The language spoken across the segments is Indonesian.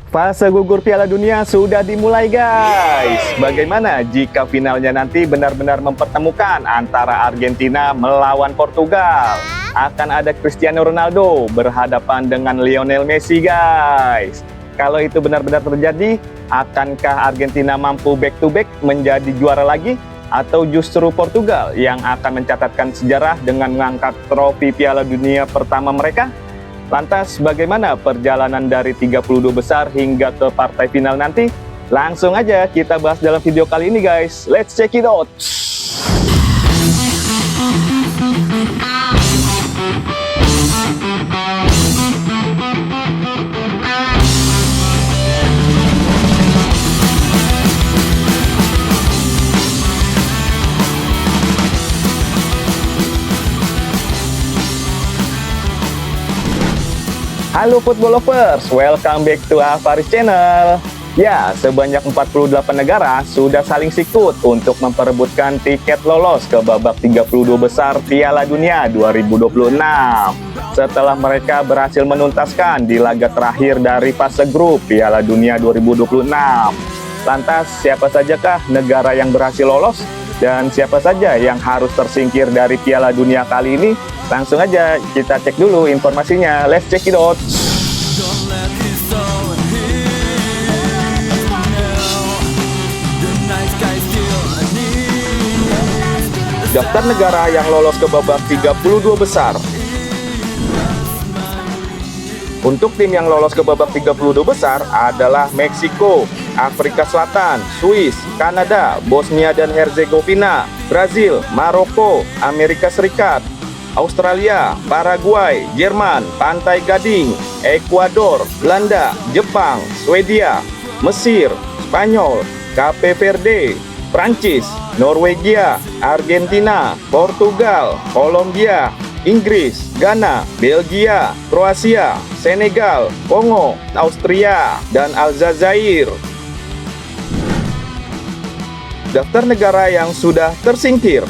Fase gugur Piala Dunia sudah dimulai guys. Bagaimana jika finalnya nanti benar-benar mempertemukan antara Argentina melawan Portugal? Akan ada Cristiano Ronaldo berhadapan dengan Lionel Messi guys. Kalau itu benar-benar terjadi, akankah Argentina mampu back to back menjadi juara lagi? Atau justru Portugal yang akan mencatatkan sejarah dengan mengangkat trofi Piala Dunia pertama mereka? Lantas bagaimana perjalanan dari 32 besar hingga ke partai final nanti? Langsung aja kita bahas dalam video kali ini guys. Let's check it out. Halo football lovers, welcome back to Avaris Channel. Ya, sebanyak 48 negara sudah saling sikut untuk memperebutkan tiket lolos ke babak 32 besar Piala Dunia 2026. Setelah mereka berhasil menuntaskan di laga terakhir dari fase grup Piala Dunia 2026. Lantas, siapa sajakah negara yang berhasil lolos? Dan siapa saja yang harus tersingkir dari Piala Dunia kali ini? Langsung aja kita cek dulu informasinya. Let's check it out. Daftar negara yang lolos ke babak 32 besar. Untuk tim yang lolos ke babak 32 besar adalah Meksiko, Afrika Selatan, Swiss, Kanada, Bosnia dan Herzegovina, Brazil, Maroko, Amerika Serikat, Australia, Paraguay, Jerman, Pantai Gading, Ekuador, Belanda, Jepang, Swedia, Mesir, Spanyol, Cape Verde, Prancis, Norwegia, Argentina, Portugal, Kolombia, Inggris, Ghana, Belgia, Kroasia, Senegal, Kongo, Austria, dan Aljazair. Daftar negara yang sudah tersingkir.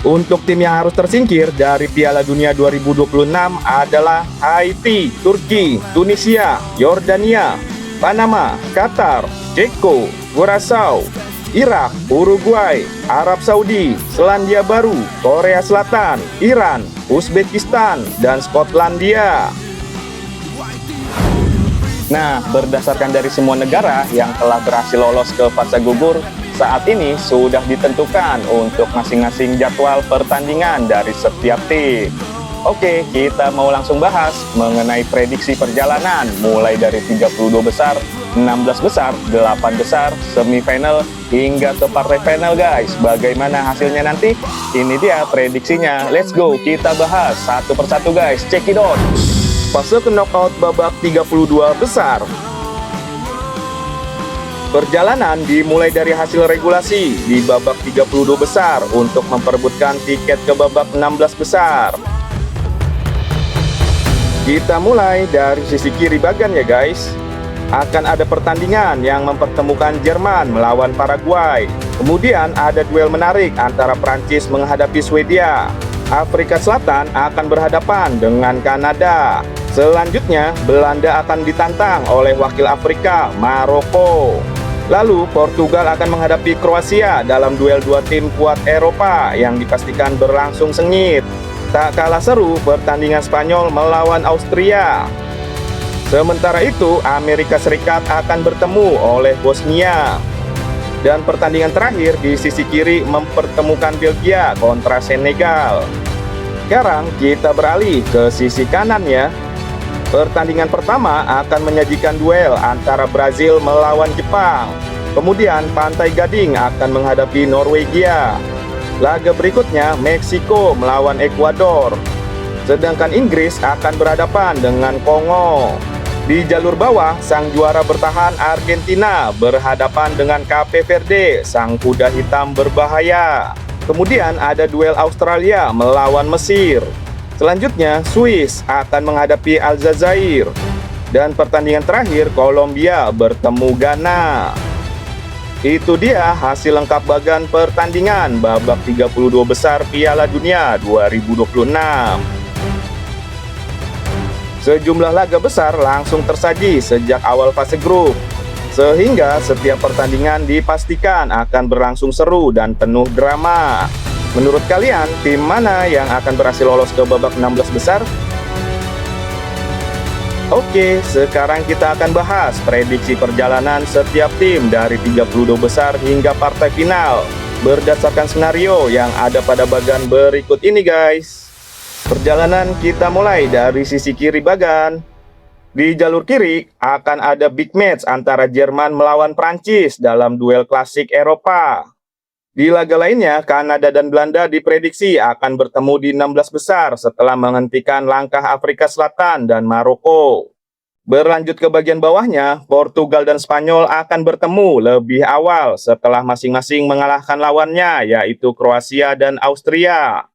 Untuk tim yang harus tersingkir dari Piala Dunia 2026 adalah Haiti, Turki, Tunisia, Yordania, Panama, Qatar, Ceko, Curaçao, Irak, Uruguay, Arab Saudi, Selandia Baru, Korea Selatan, Iran, Uzbekistan, dan Skotlandia. Nah, berdasarkan dari semua negara yang telah berhasil lolos ke fase gugur, saat ini sudah ditentukan untuk masing-masing jadwal pertandingan dari setiap tim. Oke, kita mau langsung bahas mengenai prediksi perjalanan mulai dari 32 besar, 16 besar, 8 besar, semifinal, hingga ke partai final guys. Bagaimana hasilnya nanti? Ini dia prediksinya. Let's go, kita bahas satu persatu guys. Check it out. Fase knockout babak 32 besar. Perjalanan dimulai dari hasil regulasi di babak 32 besar untuk memperebutkan tiket ke babak 16 besar. Kita mulai dari sisi kiri bagan ya guys. Akan ada pertandingan yang mempertemukan Jerman melawan Paraguay. Kemudian ada duel menarik antara Prancis menghadapi Swedia. Afrika Selatan akan berhadapan dengan Kanada. Selanjutnya, Belanda akan ditantang oleh wakil Afrika, Maroko. Lalu, Portugal akan menghadapi Kroasia dalam duel dua tim kuat Eropa yang dipastikan berlangsung sengit. Tak kalah seru, pertandingan Spanyol melawan Austria. Sementara itu, Amerika Serikat akan bertemu oleh Bosnia. Dan pertandingan terakhir di sisi kiri mempertemukan Belgia kontra Senegal. Sekarang kita beralih ke sisi kanan ya. Pertandingan pertama akan menyajikan duel antara Brazil melawan Jepang. Kemudian Pantai Gading akan menghadapi Norwegia. Laga berikutnya Meksiko melawan Ekuador. Sedangkan Inggris akan berhadapan dengan Kongo. Di jalur bawah, sang juara bertahan Argentina berhadapan dengan Cape Verde, sang kuda hitam berbahaya. Kemudian ada duel Australia melawan Mesir. Selanjutnya, Swiss akan menghadapi Aljazair. Dan pertandingan terakhir, Kolombia bertemu Ghana. Itu dia hasil lengkap bagan pertandingan babak 32 besar Piala Dunia 2026. Sejumlah laga besar langsung tersaji sejak awal fase grup, sehingga setiap pertandingan dipastikan akan berlangsung seru dan penuh drama. Menurut kalian, tim mana yang akan berhasil lolos ke babak 16 besar? Oke, sekarang kita akan bahas prediksi perjalanan setiap tim dari 32 besar hingga partai final berdasarkan skenario yang ada pada bagan berikut ini guys. Perjalanan kita mulai dari sisi kiri bagan. Di jalur kiri akan ada big match antara Jerman melawan Prancis dalam duel klasik Eropa. Di laga lainnya, Kanada dan Belanda diprediksi akan bertemu di 16 besar setelah menghentikan langkah Afrika Selatan dan Maroko. Berlanjut ke bagian bawahnya, Portugal dan Spanyol akan bertemu lebih awal setelah masing-masing mengalahkan lawannya, yaitu Kroasia dan Austria.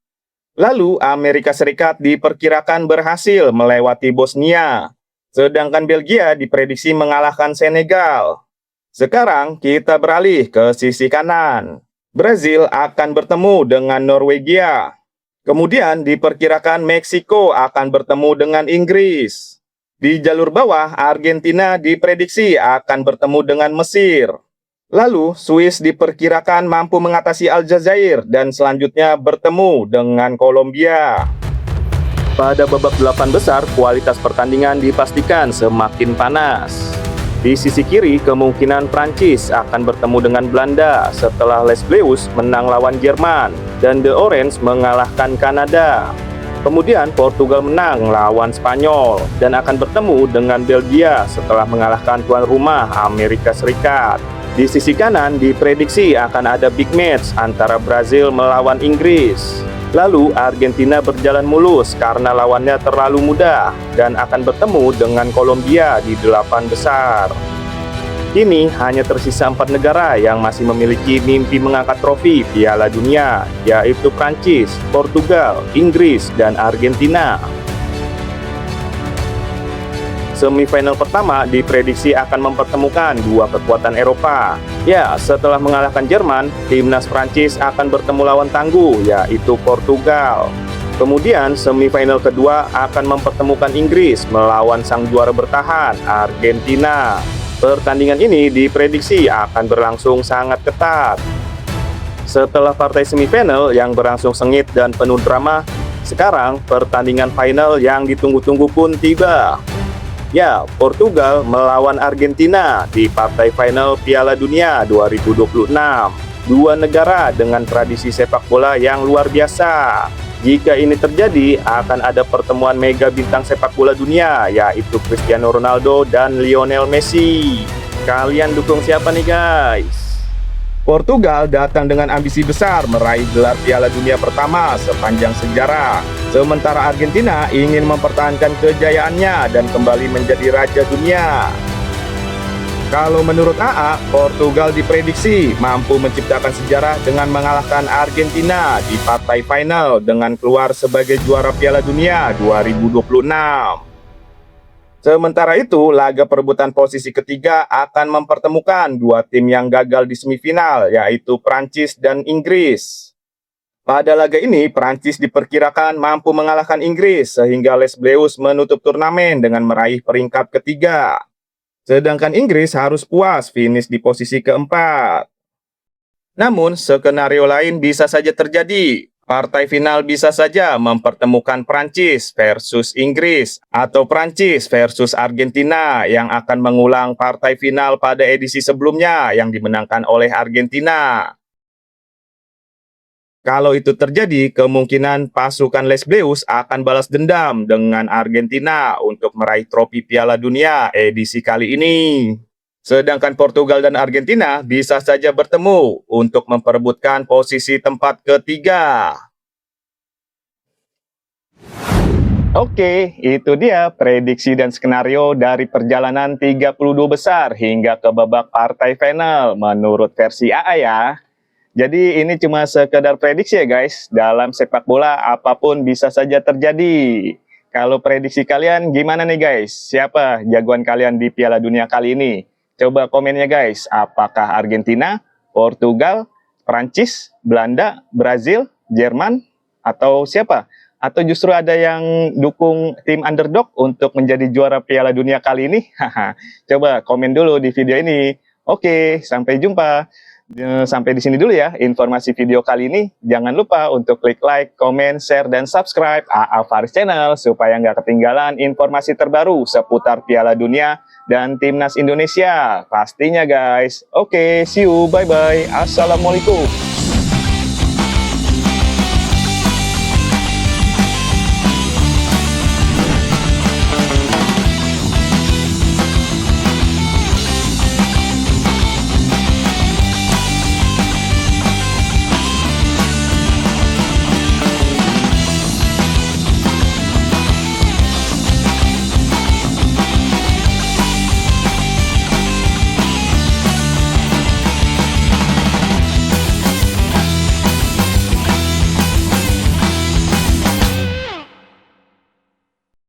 Lalu, Amerika Serikat diperkirakan berhasil melewati Bosnia, sedangkan Belgia diprediksi mengalahkan Senegal. Sekarang kita beralih ke sisi kanan. Brazil akan bertemu dengan Norwegia. Kemudian diperkirakan Meksiko akan bertemu dengan Inggris. Di jalur bawah, Argentina diprediksi akan bertemu dengan Mesir. Lalu, Swiss diperkirakan mampu mengatasi Aljazair dan selanjutnya bertemu dengan Kolombia. Pada babak 8 besar, kualitas pertandingan dipastikan semakin panas. Di sisi kiri, kemungkinan Prancis akan bertemu dengan Belanda setelah Les Bleus menang lawan Jerman dan The Orange mengalahkan Kanada. Kemudian Portugal menang lawan Spanyol dan akan bertemu dengan Belgia setelah mengalahkan tuan rumah Amerika Serikat. Di sisi kanan diprediksi akan ada big match antara Brazil melawan Inggris. Lalu Argentina berjalan mulus karena lawannya terlalu mudah dan akan bertemu dengan Kolombia di 8 besar. Kini hanya tersisa 4 negara yang masih memiliki mimpi mengangkat trofi Piala Dunia, yaitu Prancis, Portugal, Inggris, dan Argentina. Semifinal pertama diprediksi akan mempertemukan dua kekuatan Eropa. Ya, setelah mengalahkan Jerman, timnas Prancis akan bertemu lawan tangguh, yaitu Portugal. Kemudian semifinal kedua akan mempertemukan Inggris melawan sang juara bertahan, Argentina. Pertandingan ini diprediksi akan berlangsung sangat ketat. Setelah partai semifinal yang berlangsung sengit dan penuh drama, sekarang pertandingan final yang ditunggu-tunggu pun tiba. Ya, Portugal melawan Argentina di partai final Piala Dunia 2026. Dua negara dengan tradisi sepak bola yang luar biasa. Jika ini terjadi, akan ada pertemuan mega bintang sepak bola dunia, yaitu Cristiano Ronaldo dan Lionel Messi. Kalian dukung siapa nih guys? Portugal datang dengan ambisi besar meraih gelar Piala Dunia pertama sepanjang sejarah. Sementara Argentina ingin mempertahankan kejayaannya dan kembali menjadi raja dunia. Kalau menurut AA, Portugal diprediksi mampu menciptakan sejarah dengan mengalahkan Argentina di partai final dengan keluar sebagai juara Piala Dunia 2026. Sementara itu, laga perebutan posisi ketiga akan mempertemukan dua tim yang gagal di semifinal, yaitu Prancis dan Inggris. Pada laga ini, Prancis diperkirakan mampu mengalahkan Inggris sehingga Les Bleus menutup turnamen dengan meraih peringkat ketiga. Sedangkan Inggris harus puas finish di posisi keempat. Namun, skenario lain bisa saja terjadi. Partai final bisa saja mempertemukan Prancis versus Inggris atau Prancis versus Argentina yang akan mengulang partai final pada edisi sebelumnya yang dimenangkan oleh Argentina. Kalau itu terjadi, kemungkinan pasukan Les Bleus akan balas dendam dengan Argentina untuk meraih trofi Piala Dunia edisi kali ini. Sedangkan Portugal dan Argentina bisa saja bertemu untuk memperebutkan posisi tempat ketiga. Oke, itu dia prediksi dan skenario dari perjalanan 32 besar hingga ke babak partai final menurut versi AA ya. Jadi ini cuma sekedar prediksi ya guys, dalam sepak bola apapun bisa saja terjadi. Kalau prediksi kalian gimana nih guys? Siapa jagoan kalian di Piala Dunia kali ini? Coba komennya guys, apakah Argentina, Portugal, Prancis, Belanda, Brazil, Jerman, atau siapa? Atau justru ada yang dukung tim underdog untuk menjadi juara Piala Dunia kali ini? Haha, coba komen dulu di video ini. Oke, sampai jumpa. Sampai di sini dulu ya informasi video kali ini. Jangan lupa untuk klik like, komen, share, dan subscribe AA Faris Channel supaya nggak ketinggalan informasi terbaru seputar Piala Dunia dan Timnas Indonesia. Pastinya guys. Oke, see you. Bye-bye. Assalamualaikum.